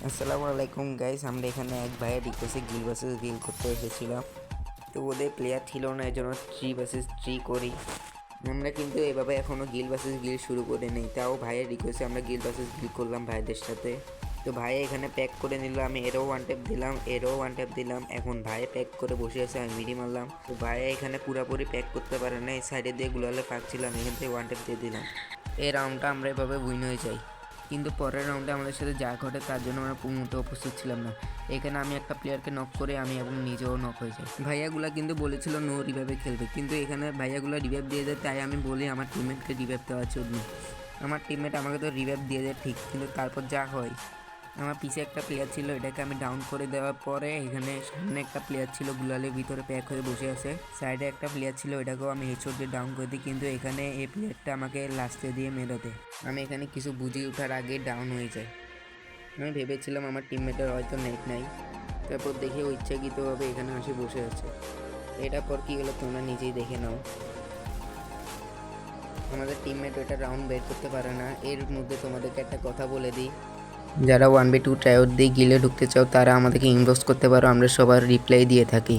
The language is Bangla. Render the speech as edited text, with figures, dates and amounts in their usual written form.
আসসালামু আলাইকুম গাইস, আমরা এখানে এক ভাইয়ের রিকোয়েস্টে গিল ভার্সেস গিল করতে এসেছিলাম। তো ওদের প্লেয়ার ছিল না, এই জন্য 3 ভার্সেস 3 করি। আমরা কিন্তু এভাবে এখনও গিল ভার্সেস গিল শুরু করে নেই, তাও ভাইয়ের রিকোয়েস্টে আমরা গিল ভার্সেস গিল করলাম ভাইদের সাথে। তো ভাই এখানে প্যাক করে নিল, আমি এরও ওয়ান ট্যাপ দিলাম, এরও ওয়ান ট্যাপ দিলাম। এখন ভাই প্যাক করে বসে আছে, আমি মিডি মারলাম। তো ভাই এখানে পুরোপুরি প্যাক করতে পারে না, এই সাইডে দিয়ে গুলালে পাচ্ছিলাম, এখান থেকে ওয়ান ট্যাপ দিয়ে দিলাম। এই রাউন্ডটা আমরা এভাবে উইন হয়ে যাই। কিন্তু পরের রাউন্ডে আমাদের সাথে যা ঘটে তার জন্য আমরা মোটেও উপস্থিত ছিলাম না। এখানে আমি একটা প্লেয়ারকে নক করে আমি এবং নিজেও নক হয়ে যাই। ভাইয়াগুলা কিন্তু বলেছিল নো রিভাইভে খেলবে, কিন্তু এখানে ভাইয়াগুলা রিভাইভ দিয়ে দেয়, তাই আমি বলি আমার টিমমেটকে রিভাইভ দেওয়ার জন্য। আমার টিমমেট আমাকে তো রিভাইভ দিয়ে দেয় ঠিক, কিন্তু তারপর যা হয়, আমার পিছে একটা প্লেয়ার ছিল, এটাকে আমি ডাউন করে দেওয়ার পরে এখানে সামনে একটা প্লেয়ার ছিল গুলালের ভিতরে প্যাক হয়ে বসে আছে, সাইডে একটা প্লেয়ার ছিল, এটাকেও আমি হেডশট দিয়ে ডাউন করে দিই। কিন্তু এখানে এই প্লেয়ারটা আমাকে লাস্টে দিয়ে মেরে দেয়। আমি এখানে কিছু বুঝে ওঠার আগে ডাউন হয়ে যায়। আমি ভেবেছিলাম আমার টিমমেটের হয়তো নেট নাই, তারপর দেখে ও ইচ্ছাকৃতভাবে এখানে আসে বসে আছে। এটার পর কী হলো তোমরা নিজেই দেখে নাও। আমাদের টিমমেট ওটা রাউন্ড বের করতে পারে না। এর মধ্যে তোমাদেরকে একটা কথা বলে দিই, যারা 1v2 ট্রাইআউট দিয়ে গিলে ঢুকতে চাও তারা আমাদেরকে ইনবক্স করতে পারো, আমরা সবার রিপ্লাই দিয়ে থাকি।